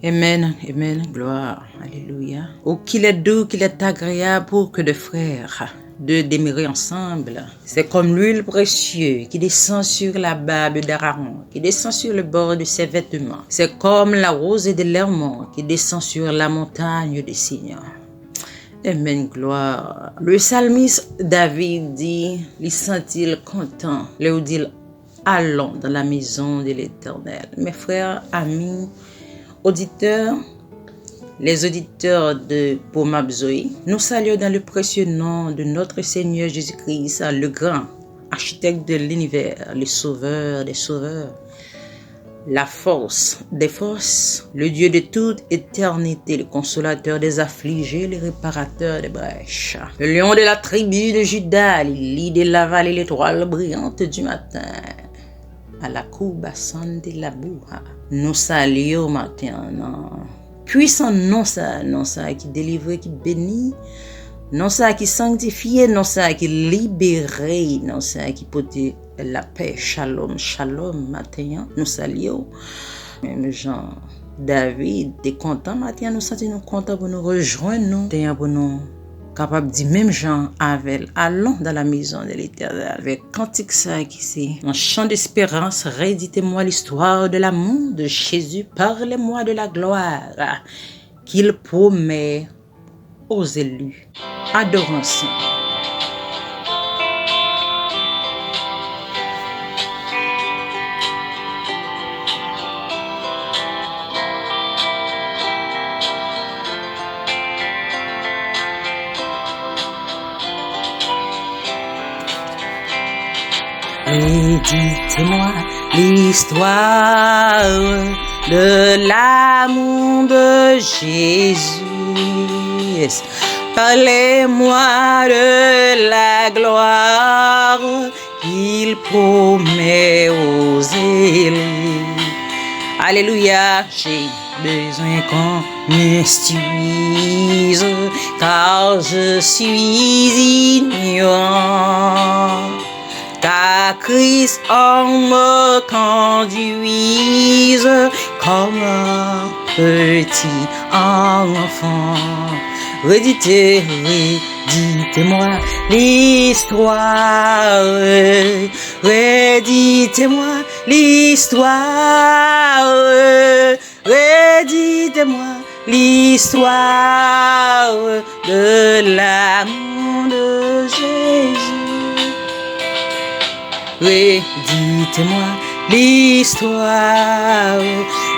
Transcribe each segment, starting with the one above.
Amen, amen, gloire, alléluia. Oh, qu'il est doux, qu'il est agréable pour que deux frères de demeurer ensemble. C'est comme l'huile précieuse qui descend sur la barbe d'Aaron, qui descend sur le bord de ses vêtements. C'est comme la rosée de l'Hermon qui descend sur la montagne des Seigneurs. Amen, gloire. Le psalmiste David dit, il sent-il content, le dit, allons dans la maison de l'Éternel. Mes frères, amis, auditeurs, les auditeurs de Pomab Zoé, nous saluons dans le précieux nom de notre Seigneur Jésus-Christ, le grand architecte de l'univers, le sauveur des sauveurs, la force des forces, le Dieu de toute éternité, le consolateur des affligés, le réparateur des brèches, le lion de la tribu de Juda, le lit de la vallée, l'étoile brillante du matin, à la coubassante de la boue. Nous saluons maintenant. Puissant non ça qui délivre, qui bénit, non ça qui sanctifie, non ça qui libère, non ça qui porte la paix. Shalom, shalom, matin. Nous saluons. Même Jean, David, t'es content, matin, nous sentons contents pour nous rejoindre, nous, pour nous capable de dire même Jean avec allons dans la maison de l'Éternel avec cantique ça qui c'est un chant d'espérance. Réditez-moi l'histoire de l'amour de Jésus, parlez-moi de la gloire qu'il promet aux élus. Adorons ça. Dites-moi l'histoire de l'amour de Jésus. Yes. Parlez-moi de la gloire qu'il promet aux élus. Alléluia, j'ai besoin qu'on m'instruise, car je suis ignorant. Car Christ en me conduise comme un petit enfant. Redites-moi l'histoire. Redites-moi l'histoire. Redites-moi l'histoire de l'amour de Jésus. Redites-moi l'histoire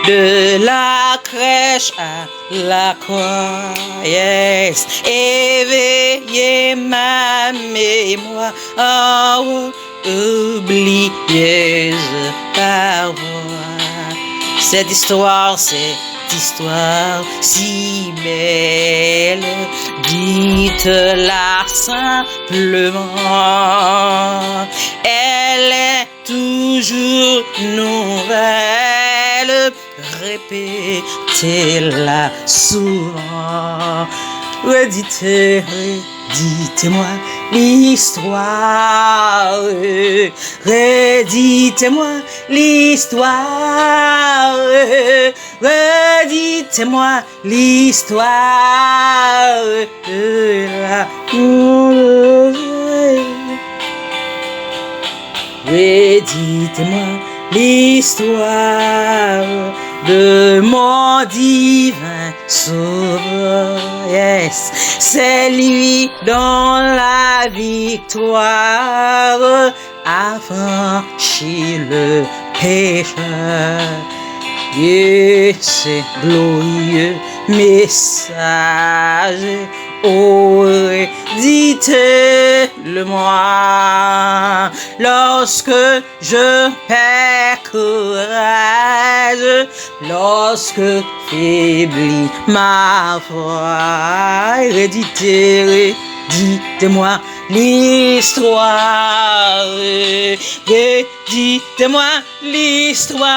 de la crèche à la croix. Yes. Éveillez ma mémoire, oublieuse parfois. Cette histoire si belle, dites-la simplement. Elle est toujours nouvelle, répétez-la souvent. Redites-moi l'histoire. Redites-moi l'histoire. Redites-moi l'histoire de l'amour de Jésus. Redites-moi l'histoire de mon divin sauveur. Yes. C'est lui dont la victoire a franchi le pécheur. Et c'est glorieux message. Oh, dites-le-moi, lorsque je perds courage, lorsque faiblit ma foi, dites-moi l'histoire, dites-moi l'histoire,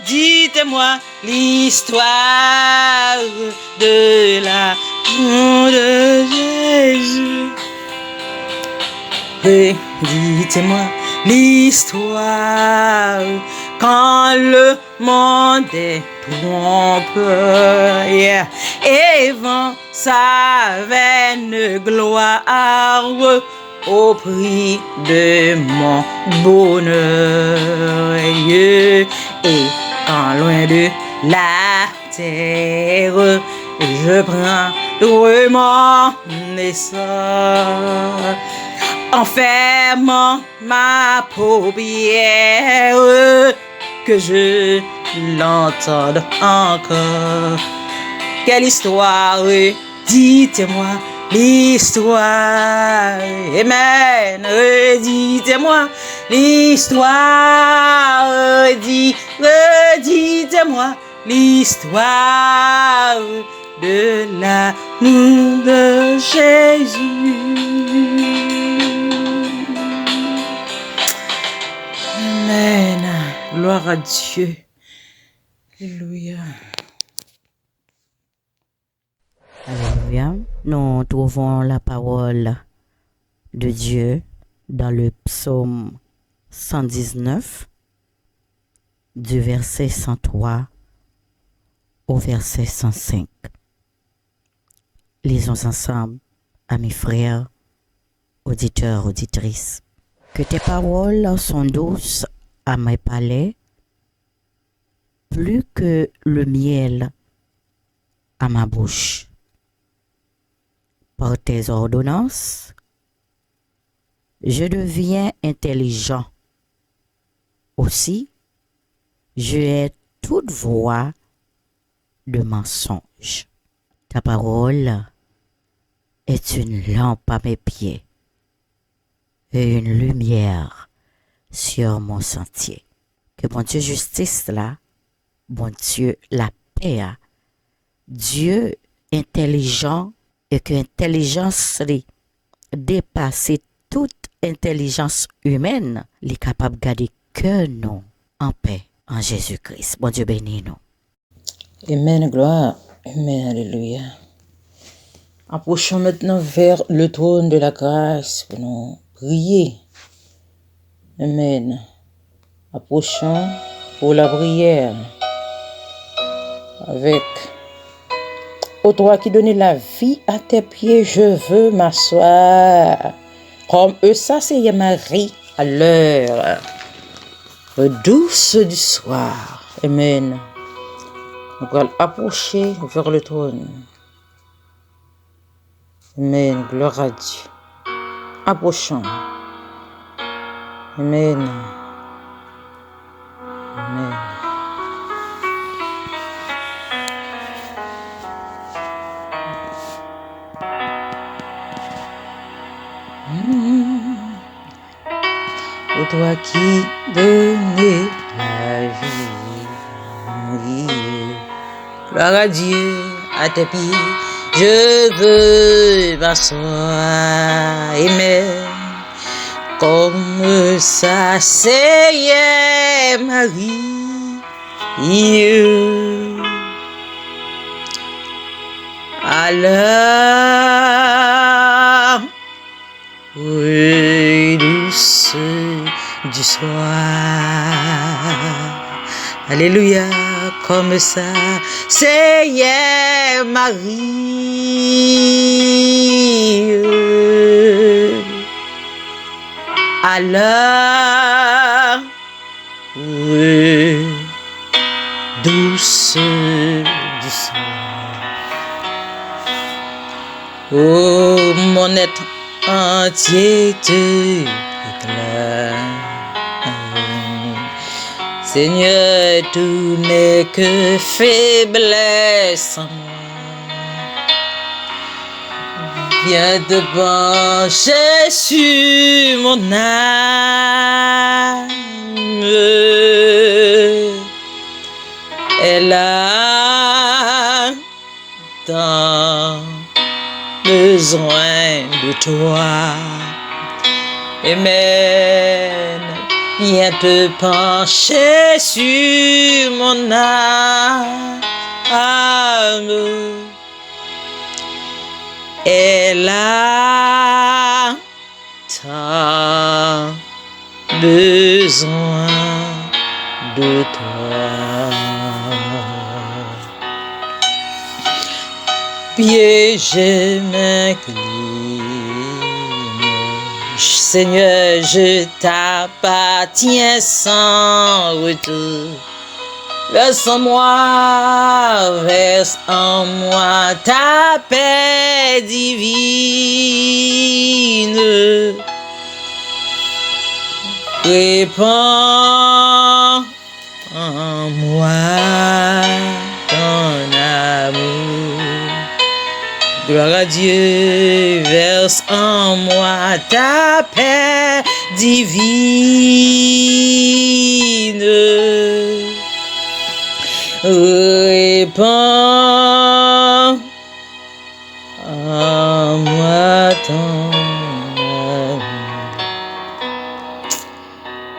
dites-moi l'histoire de l'amour de Jésus. Dites-moi l'histoire quand le monde est trompeur, yeah. Et vend sa vaine gloire au prix de mon bonheur, yeah. Et quand loin de la terre, je prends mon essor, en fermant ma paupière, que je l'entende encore. Quelle histoire, dites-moi l'histoire. Amen, dites-moi l'histoire. Dites-moi l'histoire de l'amour de Jésus. Amen. Gloire à Dieu. Alléluia. Alléluia. Nous trouvons la parole de Dieu dans le psaume 119, du verset 103 au verset 105. Lisons ensemble, à mes frères, auditeurs, auditrices. Que tes paroles sont douces à mes palais, plus que le miel à ma bouche. Par tes ordonnances, je deviens intelligent. Aussi, je hais toute voix de mensonge. Ta parole est une lampe à mes pieds et une lumière sur mon sentier. Que bon Dieu justice là, bon Dieu la paix, Dieu intelligent et que intelligence dépasse toute intelligence humaine, est capable de garder que nous en paix en Jésus-Christ. Bon Dieu bénis nous. Amen, gloire. Amen, alléluia. Approchons maintenant vers le trône de la grâce pour nous prier. Amen. Approchons pour la prière avec ô toi qui donnais la vie à tes pieds, je veux m'asseoir comme eux, ça c'est Marie à l'heure douce du soir. Amen. Nous allons approcher vers le trône. Amen. Gloire à Dieu. Approchons. Amen. Amen. Ô toi qui donnais la vie, gloire à Dieu, à tes pieds, je veux m'asseoir. Amen. Comme ça c'est Marie, à l'heure douce du soir. Alléluia, comme ça c'est Marie, à l'heure douce du soir. Oh, mon être entier te déclare, Seigneur, tout n'est que faiblesse en moi. Viens te pencher sur mon âme. Elle a tant besoin de toi. Amen. Viens te pencher sur mon âme. Elle a tant besoin de toi. Pieds, m'incline. Seigneur, je t'appartiens sans retour. Verse en moi ta paix divine. Répands en moi ton amour. Gloire à Dieu, verse en moi ta paix divine. Répands en moi ton amour.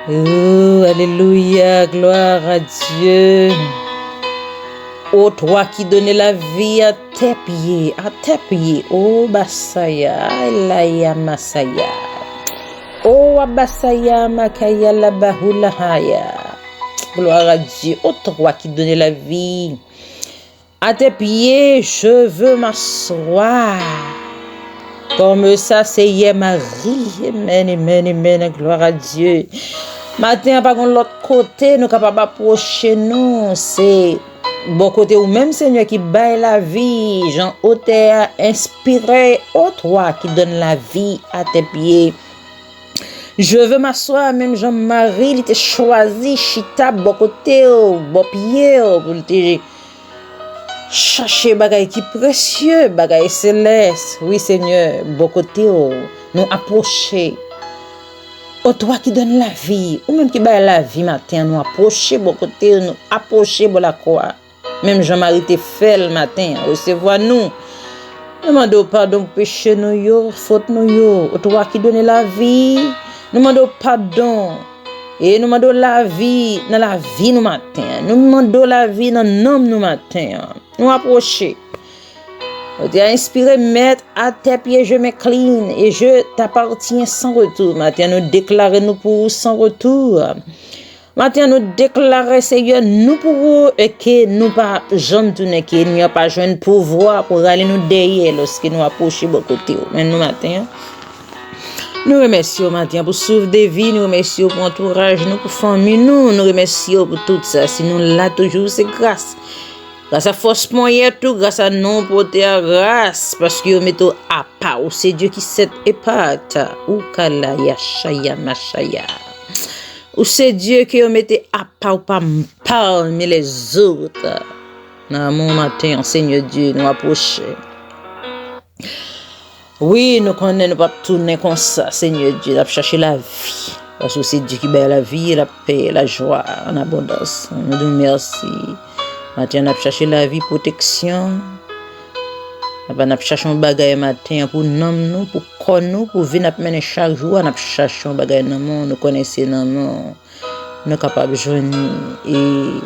Oh, alléluia, gloire à Dieu. Ô toi qui donnais la vie à tes pieds, oh Basaya, Elaya Masaya, oh Abasaya Makaya Labahulahaya. Gloire à Dieu, ô toi qui donnais la vie à tes pieds, je veux m'asseoir. Comme ça, c'est hier Marie, amen, amen, amen, gloire à Dieu. Matin, par contre, l'autre côté, nous capables d'approcher nous, c'est bon côté ou même Seigneur qui baille la vie, Jean Auteur inspiré, ô toi qui donne la vie à tes pieds. Je veux m'asseoir, même Jean-Marie, il était choisi, chita, bon côté, bon pied, pour te chercher bagay qui précieux, bagay céleste. Oui Seigneur, bon côté, nous approcher. Ô toi qui donne la vie, ou même qui baille la vie matin, nous approcher, bon côté, nous approcher, bon la croix. Même Jean-Marie te fait le matin, recevoir nous. Demandons pardon pour péché nous yo, faute nous yo. Toi qui donne la vie, nous demandons pardon. Et nous demandons la vie dans la vie nous matin. Nous demandons la vie dans nom nous matin. Nous approcher. Tu as inspiré, maître, à tes pieds je m'incline et je t'appartiens sans retour. Matin nous déclarer nous pour sans retour. Maintenant, nous déclarons, Seigneur, nous pour et que nous pas jamais tourner, qu'il n'y a pas de pouvoir pour aller nous derrière lorsque nous approchons beaucoup de côté. Mais nous, matin, nous remercions, matin, pour sauver des vies, nous remercions pour entourage, nous pour famille, nous remercions pour tout ça. Si nous là toujours, c'est grâce. Grâce à force moyen tout, grâce à non pour ta grâce, parce que nous mettons à part, c'est Dieu qui s'est épate. Ou kala ya shaya mashaya. Ou c'est Dieu qui a mis à part parmi les autres. Dans mon matin, Seigneur Dieu, nous approcher. Oui, nous connaissons, nous pas tourner comme ça, Seigneur Dieu, nous chercher la vie. Parce que c'est Dieu qui donne la vie, la paix, la joie en abondance. Nous nous merci. Matin, nous chercher la vie, protection. Nous cherchons un bagage matin pour nous, pour corps nous, pour venir mener chaque jour. Nous cherchons un bagage dans nous, nous connaissons dans nous. Nous sommes capables de joindre et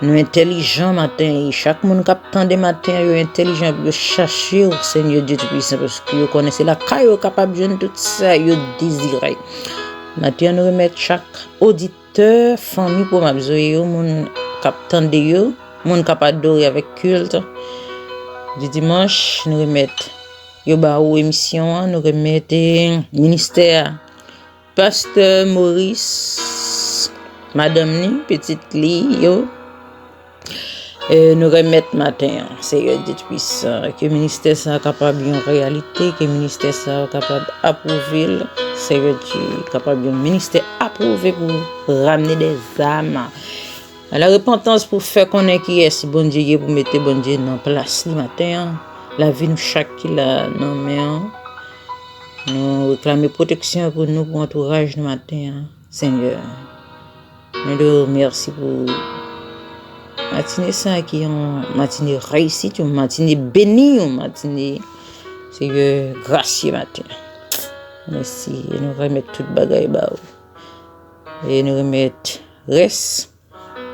nous intelligents matin. Et chaque monde qui attend des matins, est intelligent pour chercher au Seigneur Dieu Tout-Puissant parce que vous connaissez la caille, vous capable de joindre tout ça, vous désirez. Matin, nous remettons chaque auditeur, famille pour m'absorber, monde qui attend de vous, monde capable d'adorer avec culte. Du dimanche, nous remettons Yobaou émission, nous remettons ministère Pasteur Maurice, Madame Ni, Petite Li, yo. Et nous remettons matin, Seigneur Dieu Tout-Puissant, que le ministère soit capable de réalité, que le ministère soit capable d'approuver, Seigneur Dieu, capable de ministère approuver pour ramener des âmes à la repentance pour faire connaître qui est ce bon Dieu pour mettre bon Dieu en place le matin. La vie nous chaque qui la nommé. Nous réclamer protection pour nous, pour entourage le matin, Seigneur. Nous te remercions pour matinée ça qui est matinée réussite, une matinée bénie, une matinée Seigneur gracieux matin. Merci et nous remettons toute bagaille ba et nous remettons reste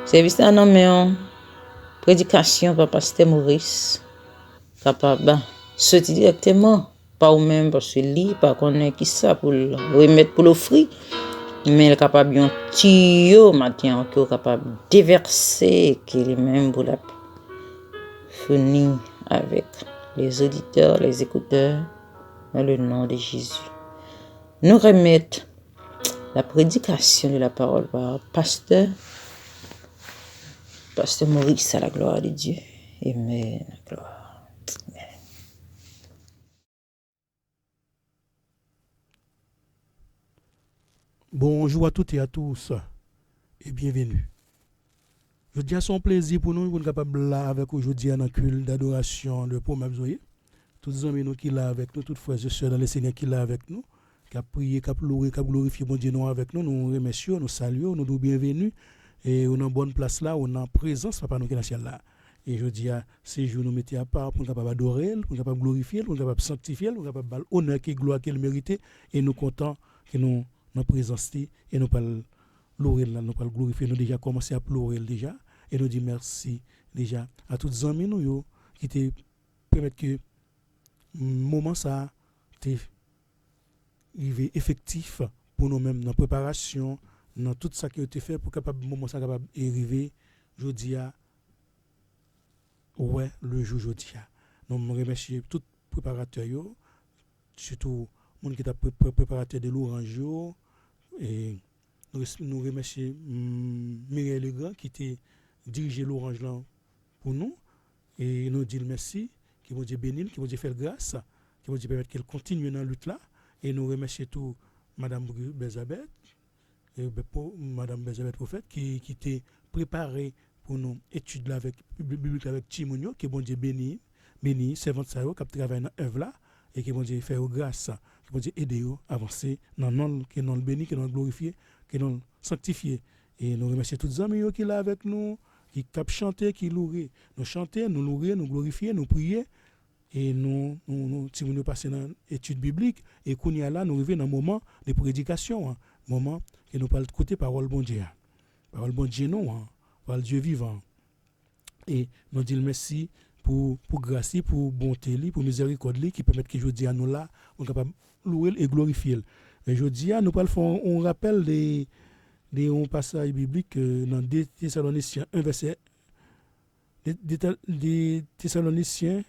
service à nommé prédication par Pasteur Maurice capable sortir directement pas ou même parce que lui pas connaît qui ça pour remettre pour l'offrir Mais il est capable d'un tuyau matin qui est capable de déverser qu'il est même pour la finir avec les auditeurs, les écouteurs, dans le nom de Jésus. Nous remettons la prédication de la parole par Pasteur Maurice, à la gloire de Dieu. Amen. Gloire. Amen. Bonjour à toutes et à tous et bienvenue. Je dis à son plaisir pour nous, capables là avec aujourd'hui un culte d'adoration, de promesse. Tous les amis qui là avec nous, toutes les frères et sœurs dans le Seigneur qui là avec nous, qui a prié, qui a pleuré, qui a glorifié mon Dieu nous avec nous, nous remercions, nous saluons, nous bienvenue et on est en bonne place là, on est en présence, papa nous qui est dans le ciel là. Et je dis à ces jours nous mettons à part pour nous capable adorer, pour nous capable glorifier, pour nous capable sanctifier, pour nous capable honneur et gloire qu'il mérite et nous contents que nous nous présence et nous pas louer là, nous pas glorifier, nous déjà commencé à pleurer déjà et nous dit merci déjà à tous les amis nous qui te permettent que moment ça t'est effectif pour nous-mêmes dans la préparation dans tout ça qui a été fait pour capable moment ça capable arriver jeudi à ouais le jour jeudi à nous remercions tout préparateur surtout monde qui t'a préparateur de l'orange et nous remercions Mireille Legrand qui t'a dirigé l'orange là pour nous et nous dit merci qui vont Dieu bénir, qui vont Dieu faire grâce, qui vont Dieu permettre qu'elle continue dans la lutte là. Et nous remercions tout Madame Bézabeth, Madame Bézabeth Prophète, qui t'a préparé pour nous études là avec biblique avec Timonio, qui vont Dieu bénir, servante ça qui travaille dans œuvre là et qui vont Dieu faire grâce, qui vont Dieu aider à avancer dans non qui non le béni, qui non le glorifier, qui non le sanctifier. Et nous remercions tous les amis qui là avec nous, qui cap chanter, qui louer, nous chanter, nous louer, nous glorifier, nous prier. Et nous passer dans l'étude biblique et qu'on y a là nous arrivons dans un moment de prédication, moment que nous parlons de côté parole bon Dieu, parole bon Dieu non, parole Dieu vivant. Et nous disons merci pour grâce, pour bonté, pour miséricorde qui permet que je dis à nous là, on est capable de louer et glorifier. Et je dis à nous parlons, on rappelle des passages bibliques dans 2 Thessaloniciens 1 verset des Thessaloniciens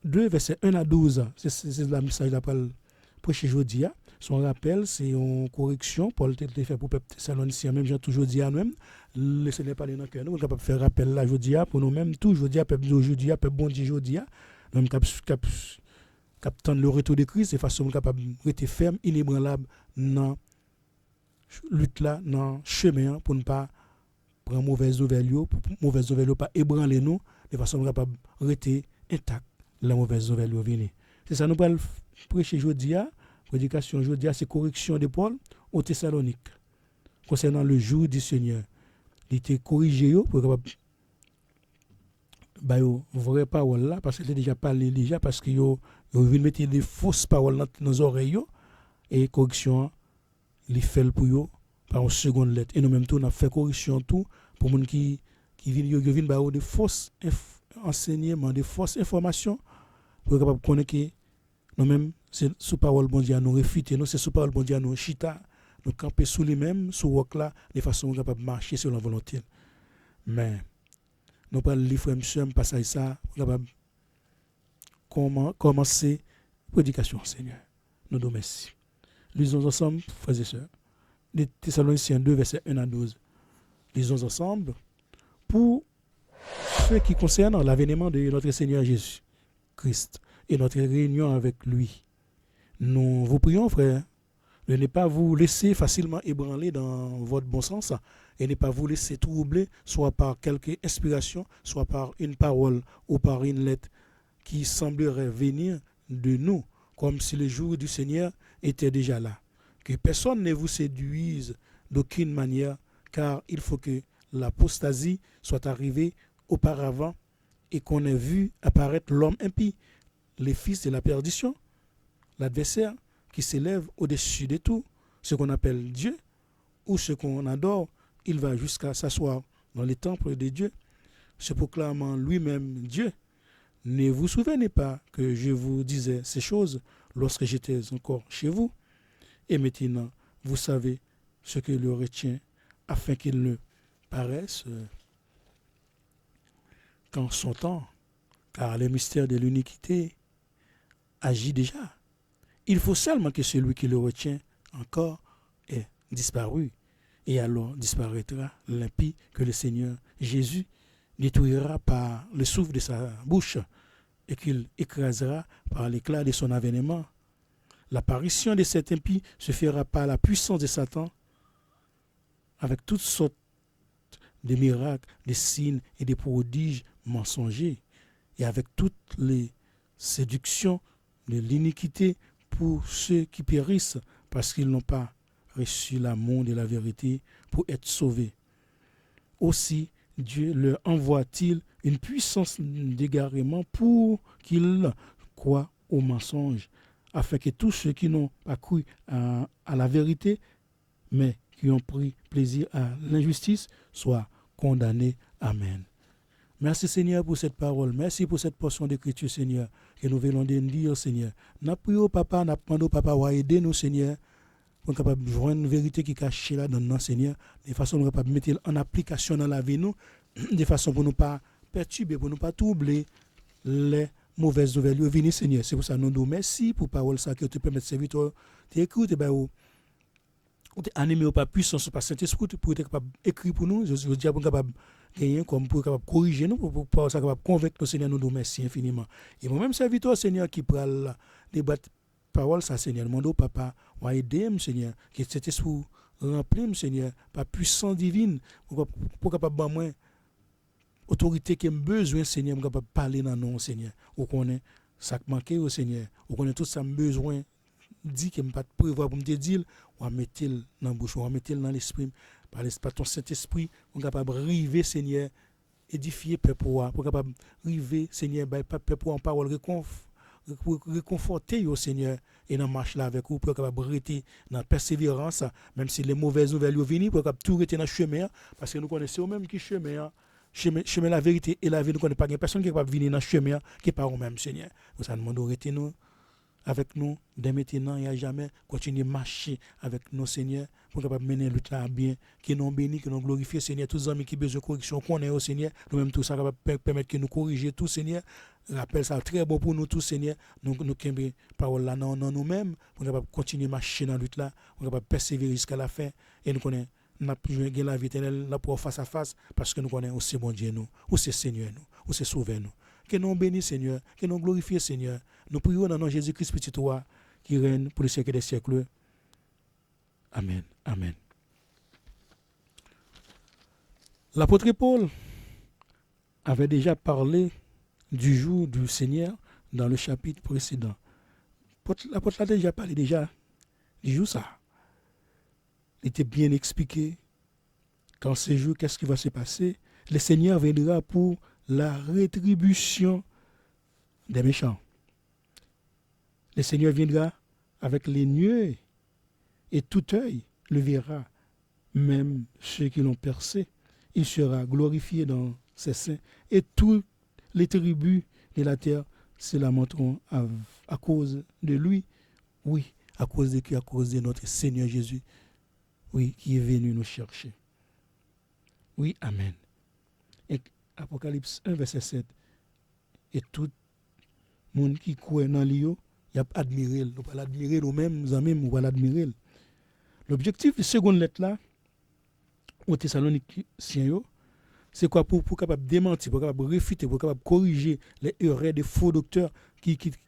2, verset 1 à 12, c'est la message d'appel prêché aujourd'hui. Son rappel, c'est une correction. Paul t'a fait pour peuple thessaloniciens, même j'ai toujours dit à nous-mêmes, laissez-les parler dans le cœur. Nous sommes capables de faire rappel là aujourd'hui pour nous-mêmes, tout aujourd'hui, peuple d'aujourd'hui, peuple bon Dieu aujourd'hui. Nous sommes capables de le retour de Christ, de façon capable de rester ferme, inébranlable dans la lutte là, dans le chemin, pour ne pas prendre mauvaise nouvelle, pas ébranler nous, de façon capable de rester intact. La mauvaise nouvelle vient. C'est ça nous allons prêcher aujourd'hui, prédication aujourd'hui, c'est correction de Paul aux Thessaloniques concernant le jour du Seigneur. Il était corrigé pour capable vraie parole là parce qu'il a déjà parlé déjà parce que yo veut mettre des fausses paroles dans nos oreilles et correction il fait pour yo par une seconde lettre et nous même tout on a fait correction tout pour monde qui viennent ba des fausses enseignements, des fausses informations pour capable connaître que nous-mêmes c'est sous parole bon Dieu nous réfuter nous c'est sous parole bon Dieu nous chita nous camper sous les mêmes sous roc là de façon capable marcher sur la volonté mais nous pas les frères monsieur passage ça capable commencer prédication Seigneur nous nous merci lisons ensemble frères et sœurs des Thessaloniciens 2 verset 1 à 12 lisons ensemble pour ce qui concerne l'avènement de notre Seigneur Jésus-Christ et notre réunion avec lui. Nous vous prions, frères, de ne pas vous laisser facilement ébranler dans votre bon sens et ne pas vous laisser troubler, soit par quelque inspiration, soit par une parole ou par une lettre qui semblerait venir de nous, comme si le jour du Seigneur était déjà là. Que personne ne vous séduise d'aucune manière, car il faut que l'apostasie soit arrivée auparavant et qu'on ait vu apparaître l'homme impie, les fils de la perdition, l'adversaire qui s'élève au-dessus de tout, ce qu'on appelle Dieu ou ce qu'on adore, il va jusqu'à s'asseoir dans les temples de Dieu, se proclamant lui-même Dieu. Ne vous souvenez pas que je vous disais ces choses lorsque j'étais encore chez vous? Et maintenant, vous savez ce que le retient, afin qu'il ne paraisse qu'en son temps, car le mystère de l'iniquité agit déjà. Il faut seulement que celui qui le retient encore ait disparu. Et alors disparaîtra l'impie que le Seigneur Jésus détruira par le souffle de sa bouche et qu'il écrasera par l'éclat de son avènement. L'apparition de cet impie se fera par la puissance de Satan, avec toutes sortes de miracles, de signes et de prodiges mensongers, et avec toutes les séductions de l'iniquité pour ceux qui périssent parce qu'ils n'ont pas reçu l'amour de la vérité pour être sauvés. Aussi, Dieu leur envoie-t-il une puissance d'égarement pour qu'ils croient au mensonge, afin que tous ceux qui n'ont pas cru à la vérité, mais qui ont pris plaisir à l'injustice, soient condamnés. Amen. Merci Seigneur pour cette parole. Merci pour cette portion d'écriture, Seigneur, que nous venons de lire, Seigneur. Nous prions, Papa, nous demandons, Papa, à aider nous, Seigneur, pour être capable de joindre une vérité qui est cachée là dans nous, Seigneur, de façon nous capable de mettre en application dans la vie, nous, de façon pour ne pas perturber, pour ne pas troubler les mauvaises nouvelles. Venez, Seigneur. C'est pour ça que nous nous merci pour la parole ça que tu permets de servir, tu écris, tu animé au pas puissance par Saint-Esprit pour être capable d'écrire pour nous. Je dis pour être capable gagner comme pour être capable corriger nous, pour être capable convaincre nous, Seigneur, nous nous merci infiniment. Et moi-même, serviteur, Seigneur, qui prend la débattre parole, ça, Seigneur, mon papa, ou aider, Seigneur, que cet esprit rempli, Seigneur, par puissance divine, pour capable de moi, autorité qui a besoin, Seigneur, pour capable parler dans nous, Seigneur. Ou qu'on est ça qui manque au Seigneur, ou qu'on est tout ça besoin, dit que je ne pas prévoir pour me dire, ou à mettre dans la bouche, ou à mettre dans l'esprit, par ton Saint-Esprit, on est capable de arriver, Seigneur, édifier peuple, pour capable arriver, Seigneur, peuple en parole réconforter au Seigneur et dans marche là avec vous pour capable rester dans persévérance même si les mauvaises nouvelles viennent pour capable tout rester dans chemin parce que nous connaissons même qui chemin la vérité et la vie nous connaissons pas personne qui est capable venir dans chemin qui pas au même Seigneur vous ça demande de rester nous avec nous dès maintenant et à jamais continuer marcher avec nos Seigneur pour capable mener le temps bien que nous bénis que nous glorifier Seigneur tous les amis qui besoin de correction qu'on est au Seigneur nous même tout ça capable permettre que nous corriger tout Seigneur rappelle ça très bon pour nous tous Seigneur nous kembe parole là non nous-mêmes pour capable continuer marcher dans lutte là pour capable persévérer jusqu'à la fin et nous connaît n'a plus la vie éternelle là pour face à face parce que nous connaissons aussi bon Dieu nous ou c'est Seigneur nous ou c'est sauveur nous que nous bénisse Seigneur que nous glorifier Seigneur nous prions dans nom Jésus-Christ petit toi qui règne pour les siècles des siècles. Amen. Amen. L'apôtre Paul avait déjà parlé du jour du Seigneur dans le chapitre précédent. L'apôtre a déjà parlé du jour ça. Il était bien expliqué qu'en ce jour, qu'est-ce qui va se passer? Le Seigneur viendra pour la rétribution des méchants. Le Seigneur viendra avec les nuées et tout œil le verra, même ceux qui l'ont percé. Il sera glorifié dans ses saints et toutes les tribus de la terre se lamenteront à cause de lui. Oui, à cause de qui? À cause de notre Seigneur Jésus. Oui, qui est venu nous chercher. Oui, amen. Et Apocalypse 1, verset 7. Et tout le monde qui croit dans lui, il a admiré. Nous pas l'admirer nous-mêmes, nous amis, nous pas l'admirer. L'objectif de seconde lettre là, aux Thessaloniciens, c'est quoi pour capable démentir, pour capable réfuter, pour capable corriger les erreurs des faux docteurs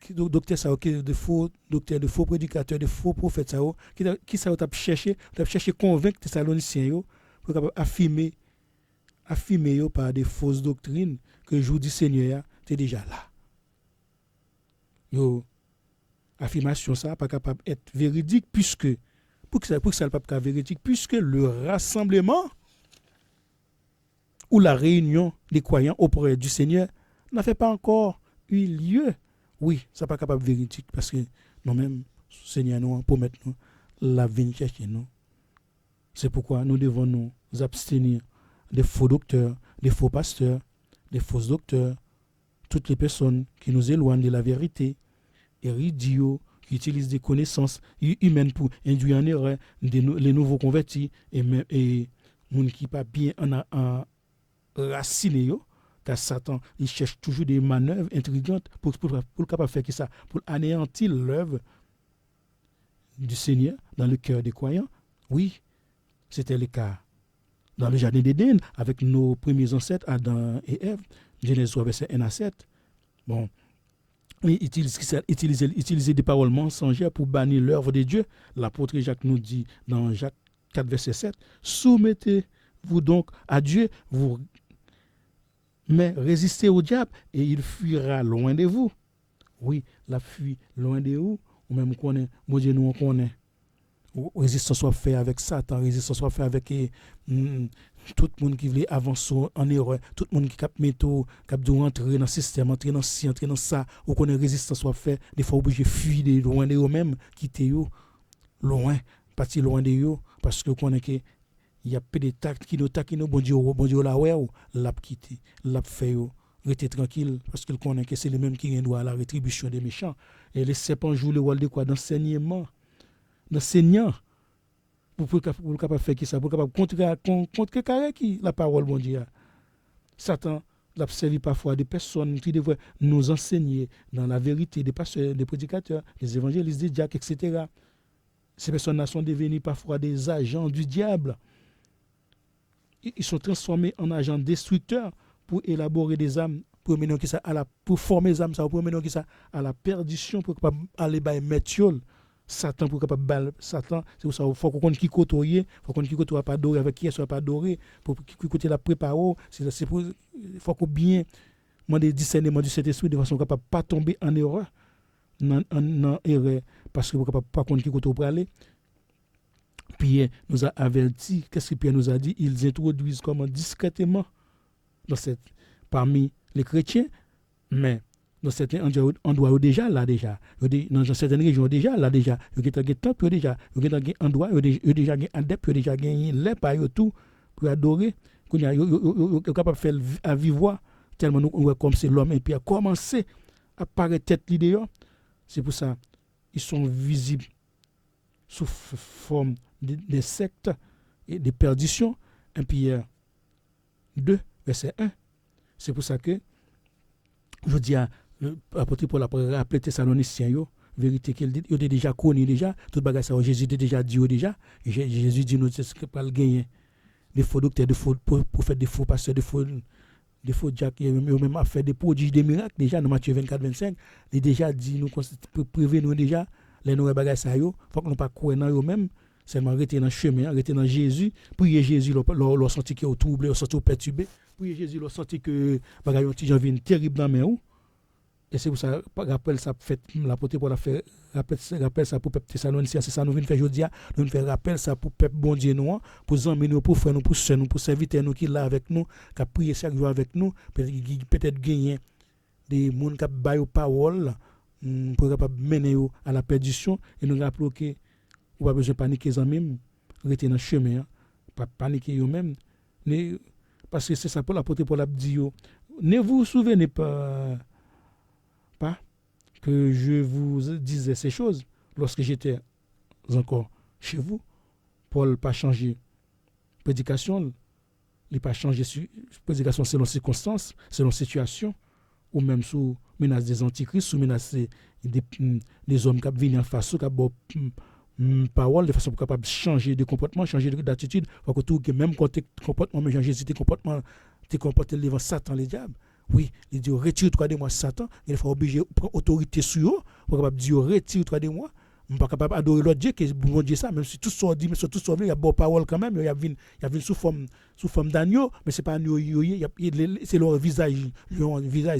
docteurs ça de faux docteurs, de faux prédicateurs, de faux prophètes ça qui ça t'a cherché convaincre les Thessaloniciens pour capable affirmer par des fausses doctrines que le jour du Seigneur tu es déjà là. Yo affirmation ça pas capable être véridique puisque pour que ça ne pas être véridique puisque le rassemblement ou la réunion des croyants auprès du Seigneur n'a fait pas encore eu lieu. Oui, ça n'est pas capable de véridique parce que nous-mêmes, Seigneur, nous promettons nous la venir chercher nous. C'est pourquoi nous devons nous abstenir des faux docteurs, des faux pasteurs, des fausses docteurs, toutes les personnes qui nous éloignent de la vérité, et idiots, qui utilisent des connaissances humaines pour induire en erreur les nouveaux convertis et gens qui pas bien en raciné yo, car Satan il cherche toujours des manœuvres intrigantes pour capable faire ça, pour anéantir l'œuvre du Seigneur dans le cœur des croyants. Oui, c'était le cas dans le jardin d'Éden avec nos premiers ancêtres Adam et Ève, Genèse 3 verset 1 à 7. Bon, il utiliser des paroles mensongères pour bannir l'œuvre de Dieu. L'apôtre Jacques nous dit dans Jacques 4 verset 7, soumettez-vous donc à Dieu, mais résistez au diable et il fuira loin de vous. Oui, la fuit loin de vous. Ou même connaît, mon Dieu nous on connaît. Résistance soit fait avec Satan, résistance soit fait avec tout le monde qui veut avancer en erreur, tout le monde qui cap métaux, cap de rentrer dans le système, entrer dans ci, entrer dans ça, ou connaît résistance soit fait, des fois obligé fuir de loin de eux même, quitter eux, loin, partir loin de eux, parce que connaît que il y a peu de tactes qui nous bon Dieu là ouais, l'a quitté, l'a fait rester tranquille parce qu'il connaît que c'est le même qui doit à la rétribution des méchants. Et les serpents jouent le rôle de quoi? D'enseignement. D'enseignant. Pour capable faire qui ça? Pour capable contrecarrer qui la parole bon Dieu. Satan l'a servi parfois des personnes qui devraient nous enseigner dans la vérité, des pasteurs, des prédicateurs, des évangélistes, des diacres, etc. Ces personnes-là sont devenues parfois des agents du diable. Ils sont transformés en agents destructeurs pour élaborer des âmes, pour mener qui ça pour former des âmes, pour mener qui ça à la perdition, pour aller by métiol. Satan pour capable Satan, c'est pour ça faut qu'on qui côtoyer, faut qu'on qui côtoie pas adorer avec qui soit pas adorer pour qui côté la préparer, c'est pour faut qu'on bien demander discernement du Saint-Esprit de façon capable pas tomber en erreur dans erreur parce que capable pas qu'on qui côté pour aller. Pierre nous a averti, qu'est-ce que Pierre nous a dit? Ils introduisent comment discrètement parmi les chrétiens, mais dans certains endroits déjà là déjà, dans certaines régions déjà là déjà, il y a des temples déjà, il y a des endroits, il y a déjà des adeptes, il y a déjà les pas tout pour adorer, qu'on y a capable faire à vivre tellement nous comme c'est l'homme et puis a commencé à paraître tête l'idée. C'est pour ça ils sont visibles sous forme des sectes et des perditions. 1 Pierre 2, verset 1. C'est pour ça que je dis à l'apôtre Paul a rappelé Thessaloniciens, vérité qu'il dit, il a déjà connu déjà, tout le bagage ça, Jésus a déjà dit déjà. Jésus dit nous c'est que pas le gagner. Des faux docteurs, des faux prophètes, des faux pasteurs, des faux diacres, ils même a fait des prodiges, des miracles déjà dans Matthieu 24, 25. Il a déjà dit nous pour prévenir nous déjà les nouveaux bagages ça, faut que nous pas croire dans eux-mêmes. Seulement arrêter dans le chemin, arrêter dans Jésus, prier Jésus, leur senti qu'il est troublé, leur senti perturbé, prier Jésus, leur senti que bagaille ont déjà vu terrible dans main. Et c'est pour ça rappelle ça fait l'apôtre pour la faire rappelle ça pour peuple Thessaloniciens, c'est ça nous vient faire aujourd'hui, nous faire rappel ça pour peuple bon Dieu nous, pour amis nous, pour frères nous, pour sœurs nous, pour serviteurs nous qui là avec nous, qui prier chaque jour avec nous, peut-être gagner des monde qui baillent parole pour capable mener à la perdition et nous rappeler que ou pas besoin de paniquer les amis, rester dans le chemin, pas paniquer eux-mêmes. Parce que c'est ça pour l'apôtre Paul a dit, ne vous souvenez pas que je vous disais ces choses lorsque j'étais encore chez vous. Paul n'a pas changé prédication, il n'a pas changé prédication selon circonstances, selon situation, ou même sous menace des antichrist, sous menace des hommes qui viennent en face, qui parole de façon capable de changer de comportement, changer d'attitude, faut que tout même quand comportement mais Jésus tes comporté devant Satan les diables. Oui, il dit retire-toi de moi Satan, il faut obligé prendre autorité sur eux pour capable dire retire-toi de moi. On pas capable adorer l'autre Dieu que bon Dieu ça même si tout soit dit mais tout soit il y a bonne parole quand même, il y a sous forme d'agneau mais c'est pas agneau c'est leur visage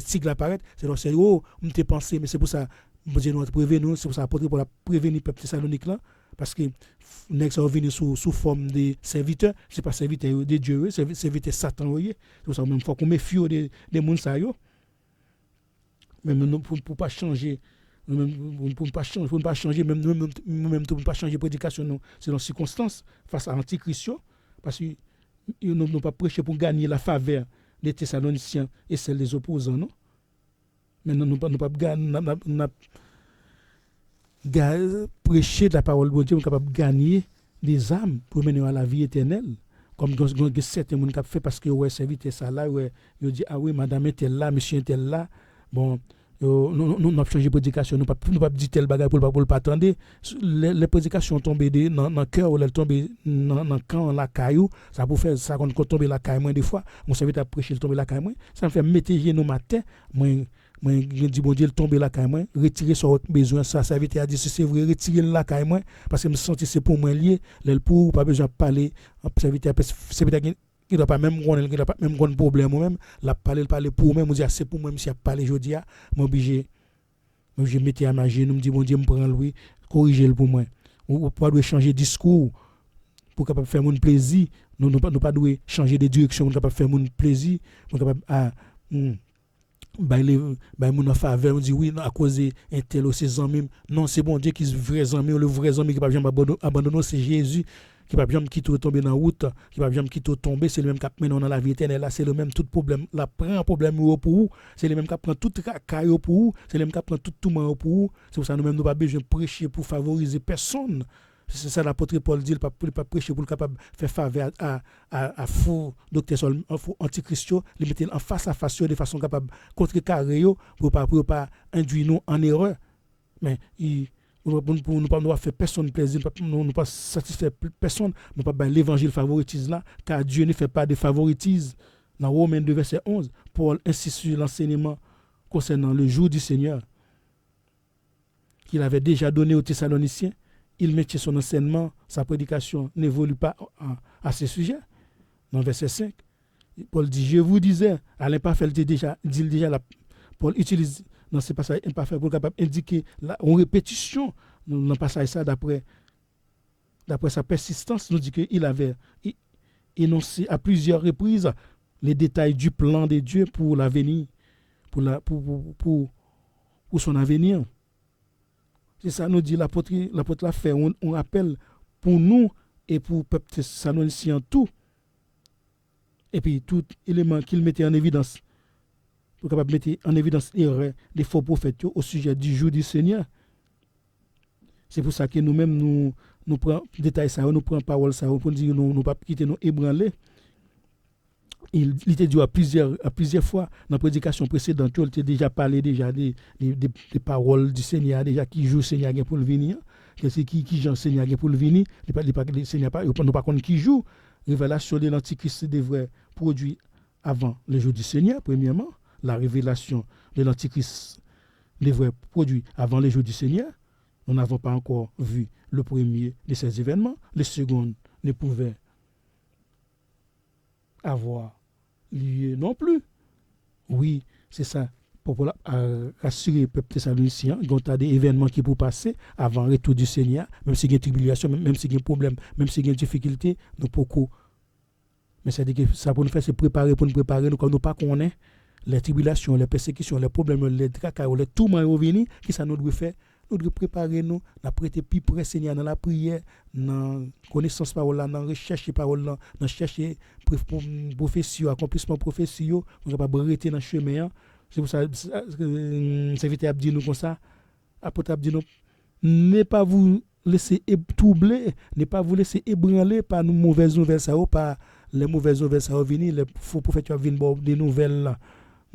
sigle apparaît, c'est leur cerveau, on te penser mais c'est pour ça bon Dieu nous prévenir, c'est pour ça apôtre pour la prévenir peuple Thessalonique là parce que nèg ça venu sous forme de serviteurs, c'est pas serviteur de Dieu, c'est serviteur Satan voyez. C'est pour ça même faut qu'on méfie des monde ça yo. Même nous pour pas changer pour ne pas changer même pour pas changer prédication non, c'est dans circonstances face à l'antichrist parce que ils n'ont pas prêché pour gagner la faveur des Thessaloniciens et celle des opposants non. Mais nous pas prêcher de la parole de Dieu, capable de gagner des âmes pour mener à la vie éternelle. Comme certains gens qui fait parce que ouais serviteur ça là ouais yo dit ah oui madame était là monsieur était là bon nous n'a changé prédication nous pas dire tel bagage pour pas attendre les prédications tombées dans cœur ou elles tombées dans camp la caillou ça pour faire ça quand tomber la caille moins des fois mon serviteur prêcher tomber la caille moins ça me fait mettre nos matin moi dit bon Dieu tomber la caille moins retirer son besoin ça serviteur a dit c'est vrai retirer la caille moins parce que me sentir c'est pour moi lié le pour pas besoin parler serviteur il doit pas même problème moi-même la parler pour moi me dire c'est pour moi monsieur parler jodi a m'obligé mettre à ma genou me dit bon Dieu me prend lui corriger le pour moi ou pas doit changer discours pour capable faire mon plaisir nous pas doit changer de direction pour capable faire mon plaisir pour capable mon en faveur on dit oui à cause un tel ses amis non c'est bon Dieu qui est vrai ami le vrai ami qui pas jamais abandonner c'est Jésus qui va jamais quitter tomber dans route qui va jamais quitter tomber c'est le même cap maintenant dans la vie éternelle là c'est le même tout problème la prend problème pour vous c'est le même cap prend tout caillou pour vous c'est le même cap prend tout mal pour vous c'est pour ça nous même nous pas besoin prêcher pour favoriser personne c'est ça l'apôtre Paul dit pas prêcher pour capable faire faveur à faux docteur faux antichristo les mettre en face à face de façon capable contrecarrer pour pas induire nous en erreur mais pour nous pas faire personne plaisir nous pas satisfaire personne nous pas l'évangile favoritise là car Dieu ne fait pas de favoritisme dans Romains 2 verset 11 Paul insiste sur l'enseignement concernant le jour du Seigneur qu'il avait déjà donné aux Thessaloniciens. Il mettait son enseignement, sa prédication n'évolue pas à ce sujet. Dans verset 5, Paul dit, je vous disais, à l'imparfait, dit déjà, Paul utilise dans ce passage imparfait pour capable indiquer en répétition dans le passage ça d'après sa persistance, nous dit qu'il avait énoncé à plusieurs reprises les détails du plan de Dieu pour l'avenir, pour son avenir. C'est ça nous dit l'apôtre l'a fait on rappelle pour nous et pour le peuple thessaloniciens tout et puis tout élément qu'il mettait en évidence pour capable mettre en évidence les faux prophètes au sujet du jour du Seigneur. C'est pour ça que nous-mêmes nous prenons détail ça nous prenons parole ça pour dire nous pas quitter nous ébranler. Il était dit à plusieurs fois dans la prédication précédente, il était déjà parlé déjà des paroles du Seigneur, déjà qui joue le Seigneur pour le venir, qui joue le Seigneur pour le venir, le Seigneur pas contre qui joue. Révélation de l'Antichrist devrait produire avant le jour du Seigneur, premièrement. La révélation de l'Antichrist devrait produire avant le jour du Seigneur. Nous n'avons pas encore vu le premier de ces événements. Le second ne pouvait avoir lieu non plus. Oui, c'est ça. Pour rassurer le peuple thessalonicien, il y a des événements qui peuvent passer avant le retour du Seigneur, même s'il y a une tribulation, même s'il y a un problème, même s'il y a une difficulté, nous pouvons. Mais c'est-à-dire que ça pour nous faire, c'est préparer, pour nous préparer, nous, comme nous pas connaître les tribulations, les persécutions, les problèmes, les tracas, les tourments à venir, qui ça nous doit faire? Nous devons préparer nous, nous prêter plus près Seigneur dans la prière, dans la connaissance parole, dans la recherche parole, dans la recherche prophétie, accomplissement prophétie, nous ne pas arrêter dans le chemin. C'est pour ça que serviteur a dit nous comme ça, apôtre a dit nous, ne pas vous laisser troubler, ne pas vous laisser ébranler par nos mauvaises nouvelles, ça par les mauvaises nouvelles, ça va venir, les faux prophètes viennent des nouvelles là.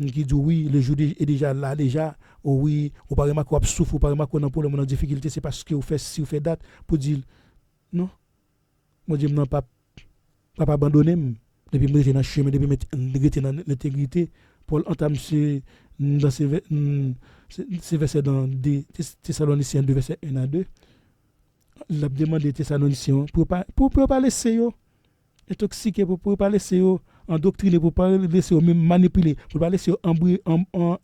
Qui dit oui, le jour est déjà là, déjà, oh oui, ou pas remarquer qu'on souffre, ou pas remarquer qu'on a un problème, on a une difficulté, c'est parce que vous faites si vous faites date pour dire non. Moi, je ne pas abandonner, depuis me dans le chemin, depuis me dans l'intégrité. Paul entame dans ces versets dans des Thessaloniciens 2, versets 1 à 2. Il a demandé aux Thessaloniciens pour ne pas laisser intoxiquer, pour ne pas laisser endoctriner, pour ne pas laisser même manipuler, pour ne pas laisser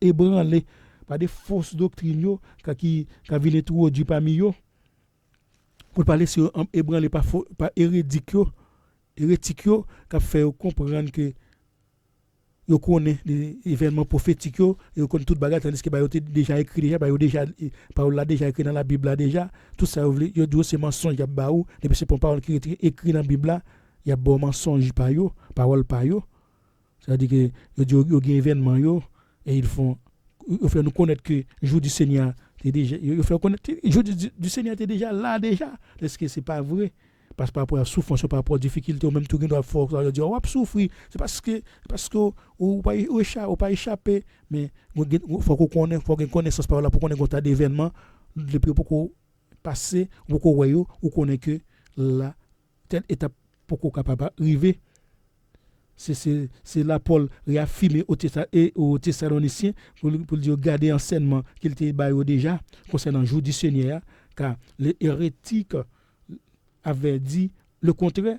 ébranler par des fausses doctrines qui viennent trop du parmi eux, pour ne pas laisser ébranler par hérétiques qui fait comprendre que ils connaissent les événements prophétiques, ils connaissent toute bagarre, tandis que ils déjà écrit déjà parole là déjà écrit dans la Bible déjà, tout ça ils disent c'est mensonge, il y a baou, depuis c'est pour parole qui est écrit dans la Bible, il y a bon mensonge par yo, parole par yo. C'est-à-dire que ils disent il y a événement yo et ils font il fait nous connaître que le jour du Seigneur, il fait connaître le jour du Seigneur était déjà là déjà. Est-ce que c'est pas vrai? Parce que par rapport à la souffrance, par rapport à la difficulté, ou même tout le monde doit faire, dire, on va souffrir. C'est parce que ou pas échapper, mais il faut qu'on connaisse, faut qu'on connaisse par là pour qu'on ait un d'événements, depuis pour qu'on passe, pour qu'on voit, ou qu'on ait que la telle étape pour qu'on capable d'arriver. C'est là Paul réaffirmé aux Thessaloniciens pour dire garder enseignement qu'il était déjà concernant le jour du Seigneur, car les hérétiques avaient dit le contraire.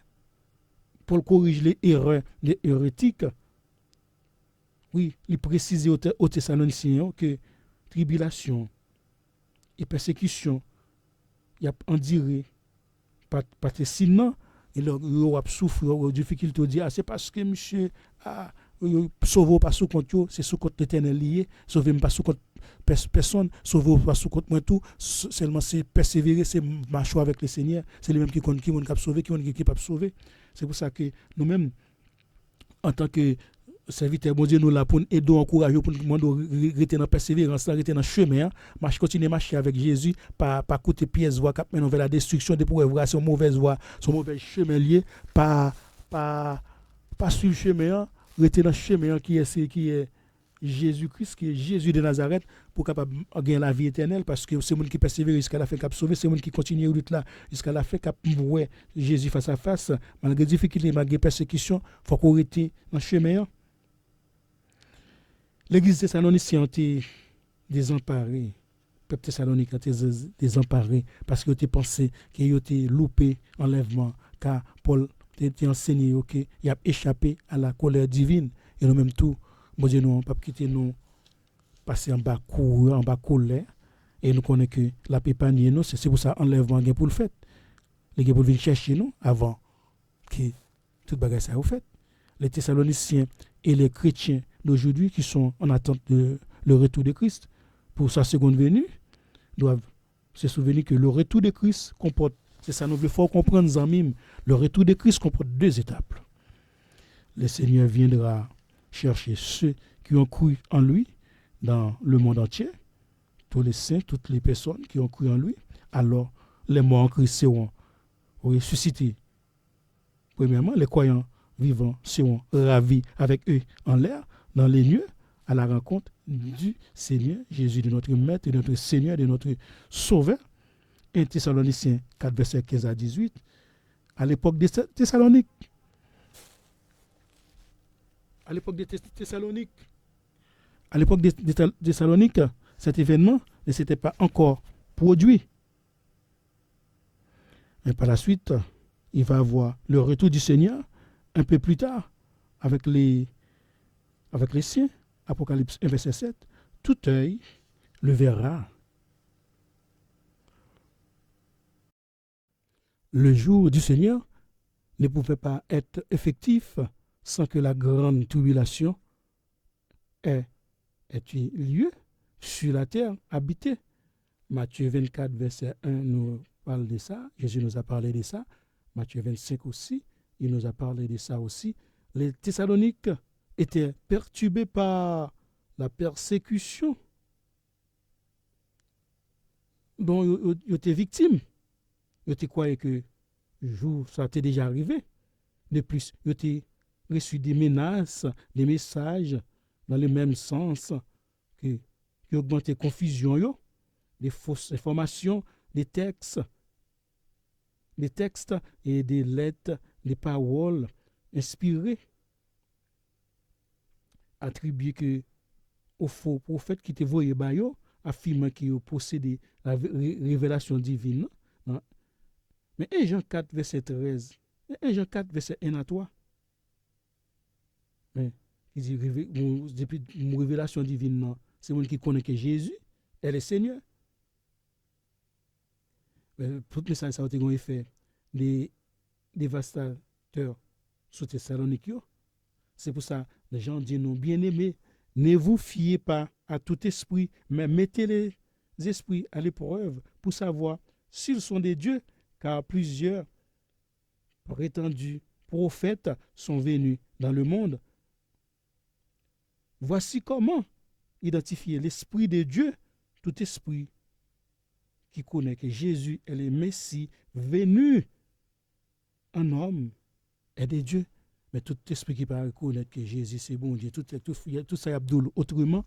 Paul corrige les erreurs des hérétiques. Oui, il précise aux Thessaloniciens que tribulation et persécution, il y a en dirait pas sinon et leur souffre ou difficulté dire c'est parce que monsieur sauve pas sous compte c'est sous compte l'Éternel lié sauver pas sous compte personne sauve pas sous compte moi tout seulement c'est persévérer c'est marcher avec le Seigneur c'est lui même qui compte qui va sauver qui pas sauver c'est pour ça que nous mêmes en tant que serviteur bon Dieu nous là pour aider encourager pour nous rester dans persévérance rester dans chemin marcher continuer marcher avec Jésus pas côté pièce voie cap mener vers la destruction de pour voir son mauvaise voie son mauvais chemin lié pas suivre chemin rester dans chemin qui est Jésus-Christ qui est Jésus de Nazareth pour capable gagner la vie éternelle parce que c'est monde qui persévère jusqu'à la fin cap sauver c'est monde qui continue route là jusqu'à la fin cap ouais Jésus face à face malgré difficulté malgré persécution faut qu'on reste dans chemin. L'église thessalonicienne a été désemparée. Le peuple thessalonique a été désemparé parce qu'il a pensé qu'il a été loupé enlèvement car Paul a enseigné qu'il a échappé à la colère divine et nous-mêmes tout bon Dieu nous pas quitter nous passer en bas colère et nous connaissons que la pépanier nous c'est pour ça enlèvement gain pour le fait les gars pour venir chercher nous avant que toute bagarre ça au fait les Thessaloniciens et les chrétiens d'aujourd'hui qui sont en attente de le retour de Christ pour sa seconde venue doivent se souvenir que le retour de Christ comporte, c'est ça nous faut comprendre Zamim, le retour de Christ comporte deux étapes. Le Seigneur viendra chercher ceux qui ont cru en lui dans le monde entier, tous les saints, toutes les personnes qui ont cru en lui, alors les morts en Christ seront ressuscités. Premièrement, les croyants vivants seront ravis avec eux en l'air, dans les lieux, à la rencontre du Seigneur, Jésus, de notre Maître, de notre Seigneur, de notre Sauveur. 1 Thessaloniciens 4, verset 15 à 18. À l'époque des Thessaloniques, cet événement ne s'était pas encore produit. Mais par la suite, il va avoir le retour du Seigneur un peu plus tard avec les siens. Apocalypse 1, verset 7. Tout œil le verra. Le jour du Seigneur ne pouvait pas être effectif sans que la grande tribulation ait eu lieu sur la terre habitée. Matthieu 24, verset 1 nous parle de ça. Jésus nous a parlé de ça. Matthieu 25 aussi, il nous a parlé de ça aussi. Les Thessaloniques étaient perturbés par la persécution dont ils étaient victimes. Ils étaient croyaient que le jour ça était déjà arrivé. De plus, ils étaient reçu des menaces, des messages dans le même sens qui augmentaient la confusion, des fausses informations, des textes et des lettres, des paroles inspirées attribué que au faux prophète qui te voyait bayo affirmant qu'il possédait la révélation divine. Non? Mais 1 Jean 4 verset 13, 1 Jean 4 verset 1 à 3. Mais il dit depuis une révélation divine non, c'est moi qui connaît que Jésus est le Seigneur. Mais tout message ça a été un effet des dévastateurs sur Thessalonique. C'est pour ça les gens disent non, bien-aimés, ne vous fiez pas à tout esprit, mais mettez les esprits à l'épreuve pour savoir s'ils sont des dieux, car plusieurs prétendus prophètes sont venus dans le monde. Voici comment identifier l'Esprit de Dieu, tout esprit qui connaît que Jésus est le Messie venu en homme est de Dieu. Mais tout esprit qui peut reconnaître que Jésus c'est bon Dieu, tout ça est Abdoul autrement.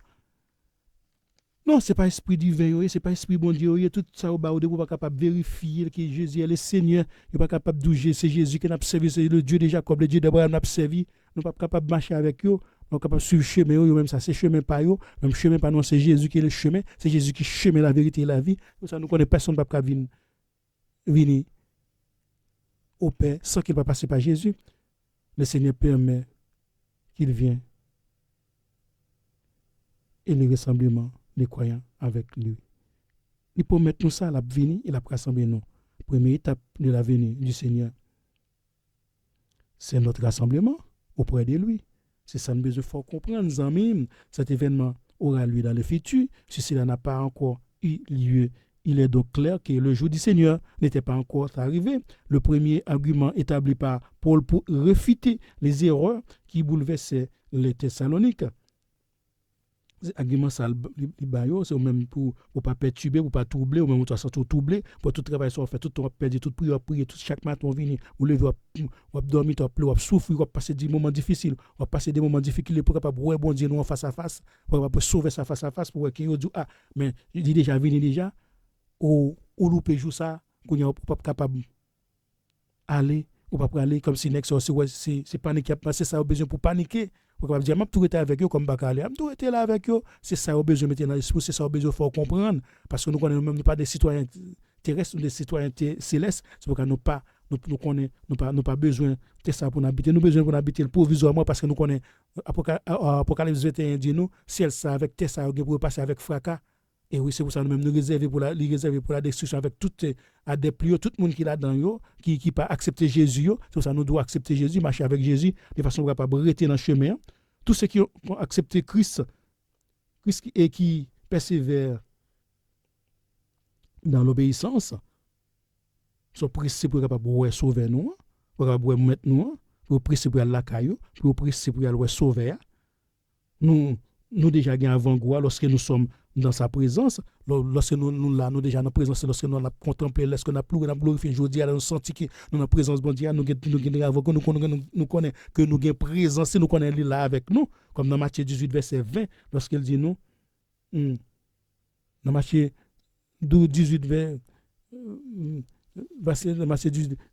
Non, ce n'est pas esprit divin, ce n'est pas esprit bon Dieu, tout ça au bas, vous n'êtes pas capable de vérifier que Jésus est le Seigneur, vous n'êtes pas capable de douger, c'est Jésus qui n'a pas servi, c'est le Dieu de Jacob, le Dieu d'Abraham n'a pas servi, nous ne sommes pas capables de marcher avec eux, nous sommes capables de suivre le chemin, même ça, c'est chemin pas eux, même chemin pas nous, c'est Jésus qui est le chemin, c'est Jésus qui chemin la vérité et la vie. Pour ça, nous connaissons personne qui ne peut pas venir au Père sans qu'il ne passe par Jésus. Le Seigneur permet qu'il vienne et le rassemblement des croyants avec lui. Il peut mettre nous ça à la venue et la rassembler nous. Première étape de la venue du Seigneur, c'est notre rassemblement auprès de lui. C'est ça, nous besoin de comprendre, amis. Cet événement aura lieu dans le futur. Si cela n'a pas encore eu lieu, il est donc clair que le jour du Seigneur n'était pas encore arrivé. Le premier argument établi par Paul pour réfuter les erreurs qui bouleversaient les Thessaloniques. Argument ça c'est même pour pas perturber, pour pas troubler, ou même pour surtout troubler, pour tout travail soit fait, tout temps perdu, tout prière, tout chaque matin on vient, ou lever, ou dormir, ou pleurer, ou souffrir, ou passer des moments difficiles, ou passer des moments difficiles pour capable voir bon Dieu nous en face à face, pour capable sauver ça face à face pour qu'il dit mais il dit déjà venu déjà ou louper jour ça, qu'on est pas capable aller ou pas aller comme si next c'est paniquer, c'est ça au besoin pour paniquer. Vous pouvez dire, je suis tout été avec eux comme Bakale. Je suis tout été là avec eux. C'est ça au besoin de mettre dans l'esprit, c'est ça au besoin de faire comprendre. Parce que nous connaissons même pas des citoyens terrestres ou des citoyens célestes. C'est pourquoi nous pas besoin de ça pour nous habiter. Nous besoin pour nous habiter provisoirement parce que nous connaissons Apocalypse 21 dit nous, ciel ça avec terre ça pour passer avec fracas. Et oui, c'est pour ça nous même nous réserver pour la destruction avec tout adepte, tout le monde qui est là-dedans, qui pas accepter Jésus. C'est pour ça nous devons accepter Jésus, marcher avec Jésus, de façon qu'on ne va pas rester dans le chemin. Tous ceux qui ont accepté Christ et qui persévèrent dans l'obéissance, sont pressés pour sauver nous, pour mettre nous, pour pressés pour aller la caillou, pour pressés pour aller sauver. Nous déjà gagnons avant-goût lorsque nous sommes dans sa présence, lorsque nous déjà dans présence, lorsque nous avons contemplé, lorsque nous avons pleuré, nous avons glorifié, aujourd'hui, nous avons senti que nous en présence de Dieu, nous connaissons que nous avons présence, nous connaissons là avec nous, comme dans Matthieu 18, verset 20, lorsqu'il dit nous, dans Matthieu 18,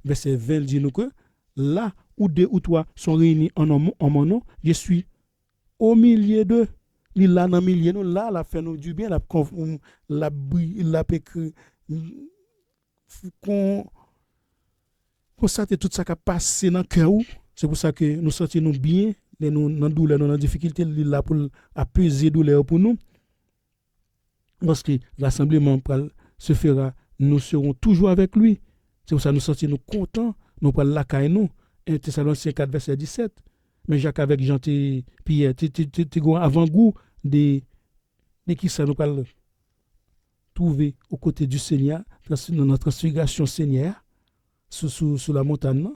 verset 20, il dit nous que là où deux ou trois sont réunis en mon nom, je suis au milieu d'eux. Il là dans milieu nous là la fait nous du bien la constater tout ça qui a passé dans cœur. C'est pour ça que nous sentons nous bien nous dans douleur dans difficulté là pour apaiser douleur pour nous. Lorsque rassemblement se fera, nous serons toujours avec lui. C'est pour ça que nous sentons nous contents, nous pour la caille nous. 1 Thessaloniciens 4 verset 17. Mais Jacques avec Jean Pierre, tu avant-goût de qui ça nous parle trouver aux côtés du Seigneur, dans notre transfiguration Seigneur, sous la montagne.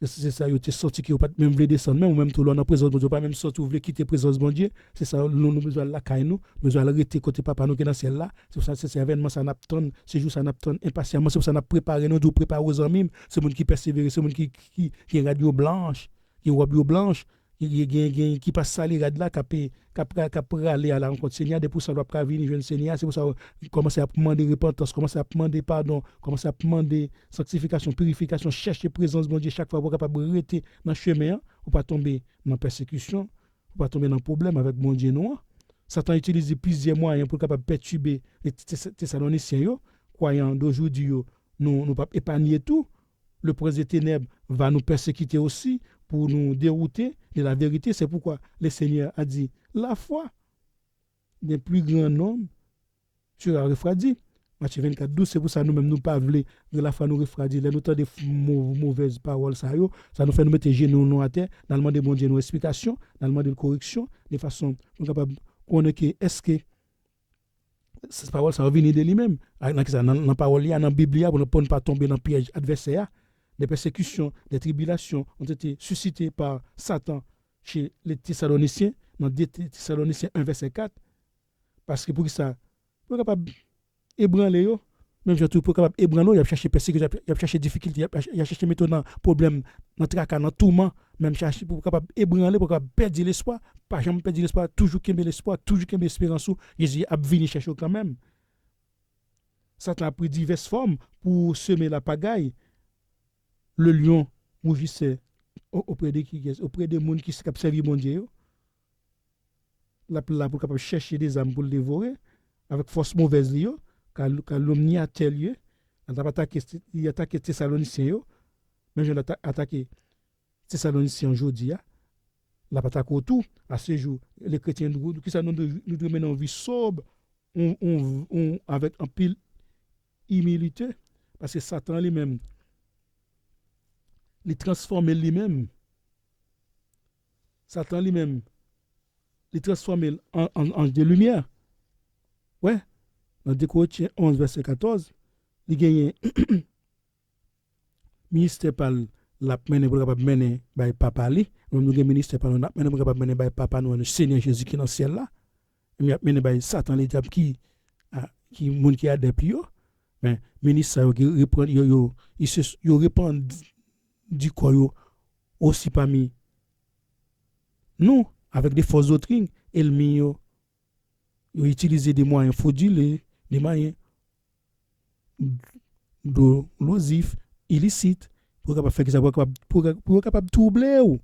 C'est ça, il était sorti qui n'a pas même voulu descendre, même ou même tout le monde en présence de Dieu, pas même sorti ou voulu quitter la présence de Dieu. C'est ça, nous besoin de la caille, nous besoin de l'arrêter côté papa nous qui est dans le ciel là. C'est pour ça, c'est événement, ça n'attend, c'est juste ça n'attend impatiemment, c'est pour ça qu'on a préparé, nous préparer aux amis, c'est le monde qui persévère, c'est le monde qui est radio blanche, qui est radio blanche. Qui passe ça les rad là qui aller à la rencontre du Seigneur, pour ça doit pas venir jeune Seigneur, c'est pour ça commencer à demander repentance, commencer à demander pardon, commencer à demander sanctification, purification, chercher présence de Dieu chaque fois pour capable rester dans le chemin, pour pas tomber dans persécution, pour pas tomber dans problème avec mon Dieu non. Satan utilise plusieurs moyens pour capable perturber les Thessaloniciens, croyants d'aujourd'hui, nous pas épargner tout. Le prince des ténèbres va nous persécuter aussi pour nous dérouter de la vérité. C'est pourquoi le Seigneur a dit la foi des plus grands nombre sera refroidie. Matthieu 24, 12, c'est pour ça que nous-mêmes nous pas voulons que la foi nous refroidit. Nous avons des mauvaises paroles, ça nous fait nous mettre genoux à terre, dans le monde de bon Dieu, nos explications, dans le monde de correction, de façon nous capables de connaître est-ce que cette parole ça va venir de lui-même. Dans la parole, dans la Bible, pour ne pas tomber dans le piège adversaire. Des persécutions, des tribulations ont été suscitées par Satan chez les Thessaloniciens, dans Thessaloniciens 1, verset 4. Parce que pour ça, pour capable ébranler yo, même surtout pour capable ébranler, il a cherché persécution, il a cherché difficulté, il a cherché méthode dans problème, dans tracas, dans tourment, même chercher pour capable ébranler, pour capable perdre l'espoir, pas jamais perdre l'espoir, toujours qu'aimer l'espoir, toujours qu'aimer l'espérance, Jésus a venu chercher quand même. Satan a pris diverses formes pour semer la pagaille. Le lion rougissait auprès des gens qui se servi mon Dieu. La pour capable chercher des âmes pour le dévorer avec force mauvaise liyo, car l'homme n'y a tel lieu. Il attaque Thessaloniciens, mais je l'ai attaqué Thessaloniciens aujourd'hui. La attaque autour, à ce jour, les chrétiens qui ça nous mener en vie sobre, avec un pile humilité, parce que Satan lui-même, il transforme lui-même. Satan lui-même, il transforme en ange de lumière. Ouais, dans 2 Corinthiens 11, verset 14, il gagne ministère par la mener pour capable mener by papa li, nous gagne ministère par la mener pour capable mener by papa nous le Seigneur Jésus qui dans le ciel là. Il a mener by Satan les diable qui monde qui a des pio, mais ministre ça qui reprend il répand du corps aussi parmi nous avec des fausses doctrines, ennemis ils utilisent des moyens frauduleux, des moyens dolosifs, illicites, pour capable faire ça, pour capable troubler ou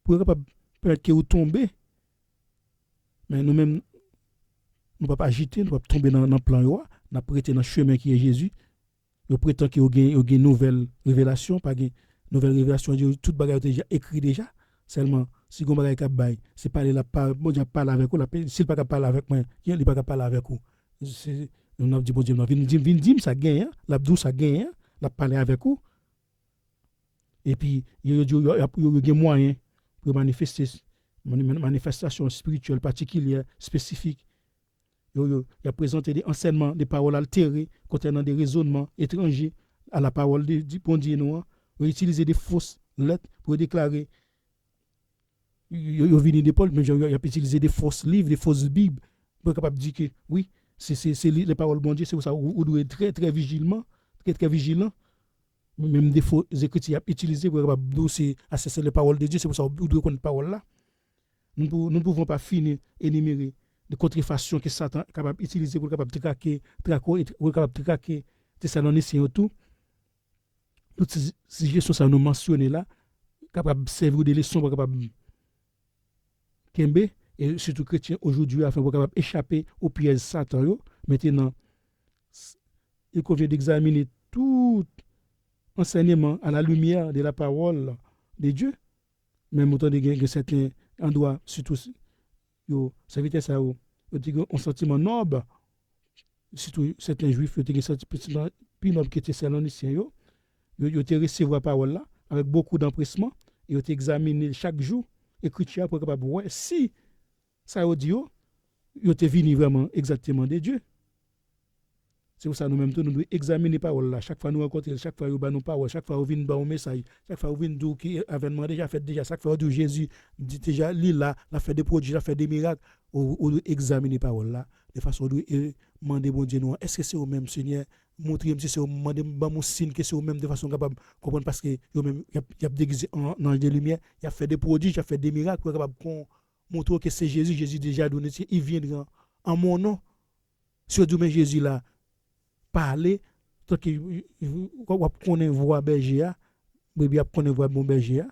pour capable permettre que vous tombez. Mais nous-mêmes, nous ne pouvons pas agiter, nous ne pouvons pas tomber dans le plan, nous prêter dans le chemin qui est Jésus. Nous prétendons qu'il y a une nouvelle révélation, pas une nouvelle révélation, toute bagarre est déjà écrit déjà. Seulement, si vous avez un bail, c'est parler la bon Dieu parle avec vous, s'il pas parler avec moi, il pas parler avec vous. Nous avons dit bon Dieu, vin dim ça gagne, la douce ça gagne, la parler avec vous. Et puis il y a moyen pour manifester manifestation spirituelle particulière, spécifique. Il a présenté des enseignements, des paroles altérées contenant des raisonnements étrangers à la parole du bon Dieu noir. Il a utilisé des fausses lettres pour déclarer. Il a venu de Paul, mais il a utilisé des fausses livres, des fausses Bibles pour être capable de dire que oui, c'est les paroles de bon Dieu, c'est pour ça vous devez être très, très vigilant, très vigilant. Même des faux écritures utilisés pour être capable d'assesser les paroles de Dieu, c'est pour ça vous devez connaître les paroles là. Nous ne pouvons pas finir énumérer de contrefaçons que Satan est capable d'utiliser pour capable traquer Thessaloniciens et tout. Toutes ces suggestions ça nous mentionner là, capable de servir des leçons pour capable Kembe, et surtout chrétiens aujourd'hui, afin pour capable échapper au piège Satan. Maintenant, il convient d'examiner tout enseignement à la lumière de la parole de Dieu. Même autant de certains endroits, surtout, ça veut dire ça, un sentiment noble, surtout certains juifs, ils ont un sentiment plus noble que les Thessaloniciens. Ils ont recevoir la parole là, avec beaucoup d'empressement, et ils ont examiné chaque jour. Écriture pour capable voir si ça audio il était venu vraiment exactement de Dieu. C'est pour ça nous-mêmes nous devons examiner parole là chaque fois nous rencontrer, chaque fois nous ba nous parole, chaque fois nous vinn ba un message, chaque fois nous vinn dire qui événement déjà fait déjà, chaque fois nous Jésus dit déjà lui là, l'a fait des prodiges, l'a fait des miracles, ou examiner parole là de façon de demander bon Dieu nous est-ce que c'est au même Seigneur montrer si c'est au demander mon signe que c'est au même de façon capable comprendre parce que yo même il a déguisé en ange de lumière, il a fait des prodiges, il a fait des miracles pour capable montrer que c'est Jésus déjà donné, il viendra en mon nom. Sur du mais Jésus là parler tant que on connaît voix berger, bébé connaît voix bon berger.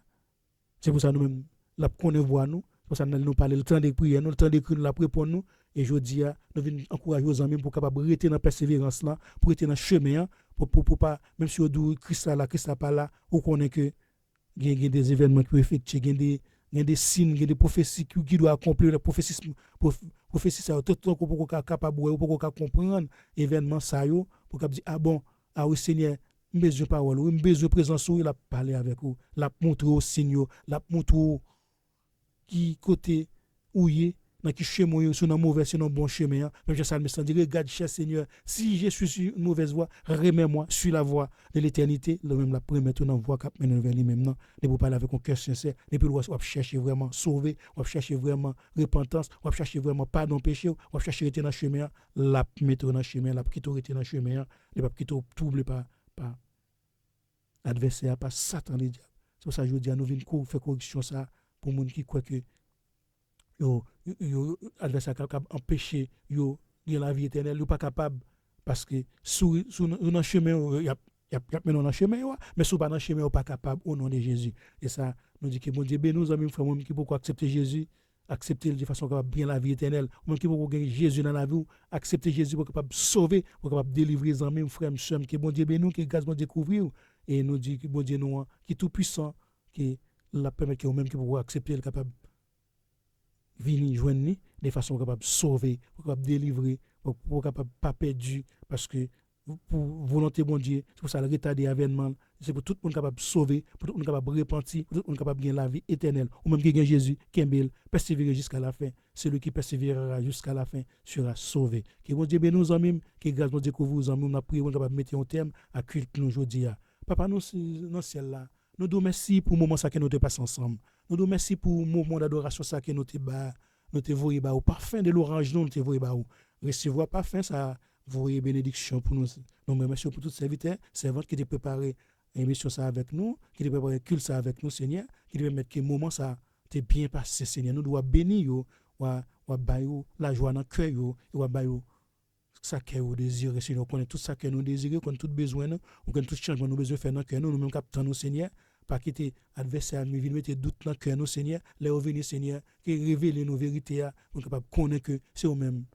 C'est pour ça nous même la connaît voix nous, pour ça nous parler le temps de prière, le temps d'écrire la prière pour nous. Et je dis, nous venons encourager aux amis pour capable rester dans la persévérance là, pour rester dans le chemin, pour pas, même si on dit Christ là, pas là, on connaît que il y a des événements qui effectuent, il y a des signes, il y a des prophéties qui doivent accomplir, la prophétie ça, tout le temps pour qu'on capable, pour qu'on comprendre événement ça, pour qu'on dire, ah bon, ah oui Seigneur, j'ai besoin de parole, j'ai besoin de présence, il a parlé avec vous, il a montré aux signes, il a montré qui côté où il est. dans qui chemin yo, sur dans mauvais, sur dans bon chemin. Même Jean Salmiste dit, regarde, cher Seigneur, si je suis sur une mauvaise voie, remets-moi sur la voie de l'éternité. Le même la première dans voie cap mène vers lui-même non. Ne pour parler avec un cœur sincère, ne pour chercher vraiment sauver, on chercher vraiment repentance, on chercher vraiment pardon péché, on chercher rester dans chemin, la mettre dans chemin, la quitter rester dans chemin, ne pas quitter trouble par l'adversaire, par Satan le diable. C'est pour ça que je dis à nous venons faire correction ça pour les gens qui croient que l'adversaire est capable d'empêcher la vie éternelle, ou pas capable parce que sous dans chemin il y a maintenant dans chemin mais sous pas dans chemin pas capable au nom de Jésus. Et ça nous dit que bon Dieu bénit nos amis frères qui pourquoi accepter Jésus, accepter de façon capable bien la vie éternelle, même qui pourquoi gagner Jésus dans la vie, accepter Jésus pour capable sauver, pour capable délivrer les amis frères sœurs que bon Dieu bénit nous, que grâce bon découvrir et nous dit que bon Dieu nous qui tout puissant qui la permet que même qui pourquoi accepter le capable venir joindre de façon capable sauver, pour capable délivrer, pour capable pas perdu parce que pour volonté bon Dieu, c'est pour ça le retard des événements, c'est pour tout le monde capable sauver, pour tout le monde capable repentir, pour tout le monde capable gagner la vie éternelle, ou même qui gagne Jésus, qui aime persévérer jusqu'à la fin. Celui qui persévérera jusqu'à la fin sera sauvé. Que bon Dieu bénisse nos amis, que grâce bon Dieu couvre nos amis, on a prié, on capable mettre un terme à culte nous aujourd'hui. Papa nous dans ciel là, nous nous merci pour le moment ça que nous te passons ensemble. Nous nous merci pour le moment d'adoration ça que nous te bas, nous te voyons bas au parfum de l'orange nous te voyons bas. Recevoir parfum ça voyez bénédiction pour nous. Nous remercions pour tous ces serviteurs, servantes qui ont préparé l'émission ça avec nous, qui ont préparé le culte ça avec nous, Seigneur, qui ont permis que le moment ça t'est bien passé, Seigneur. Nous devons bénir, ou bailler la joie dans le cœur, ou bailler ça que nous désirons, Seigneur. On connaît tout ça que nous désirons, on connaît tout besoin, on connaît tout changement nous besoin faire dans le cœur, nous-mêmes captons nous, Seigneur. Pas quitter l'adversaire, nous venir mettre doute dans le cœur, nous, Seigneur. Les revenir, Seigneur, qui révèle nos vérités, pour capable connaître que c'est eux-mêmes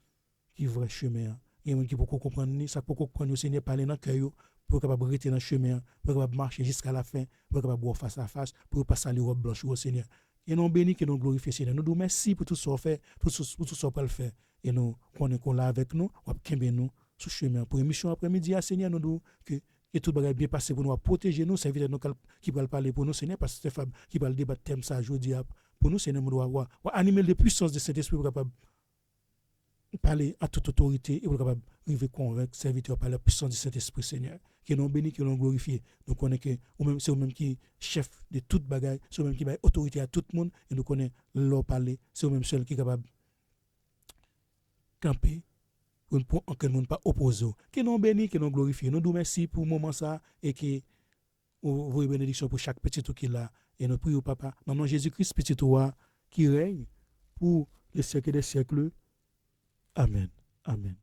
qui vrai chemin. Il y a des gens qui peuvent comprendre ça, pour comprendre le Seigneur parler dans le cœur, pour capable rester dans le chemin, pour capable marcher jusqu'à la fin, pour capable boire face à face, pour passer les robes blanches au Seigneur. Et nous bénis que nous glorifions Seigneur. Nous nous merci pour tout ce qu'on fait, pour tout ce qu'on le faire. Et nous connaissons qu'on l'a avec nous, on va nous sur le chemin. Pour émission après-midi, Seigneur, nous disons que tout va bien passer pour nous, protéger nous, servir nous qui va parler pour nous, Seigneur, parce que c'est Fab qui va débattre thème ça aujourd'hui. Pour nous, Seigneur, nous devons animer les puissances de Saint-Esprit pour capable parler à toute autorité et pour capable arriver convaincre serviteur par la puissance du Saint-Esprit Seigneur qui nous bénit qui nous glorifie. Nous connaissons que c'est eux-mêmes qui chef de toute bagaille, c'est eux-mêmes qui ont autorité à tout le monde et nous connaissons leur parler, c'est eux-mêmes seuls qui sont capables de camper pour que le monde pas opposé. Qui nous bénit, qui nous glorifie. Nous nous merci pour le moment ça et que vous voyez bénédiction pour chaque petit tout qui est là et nous prions papa dans le nom de Jésus-Christ petit roi qui règne pour les siècles des siècles. Amen. Amen.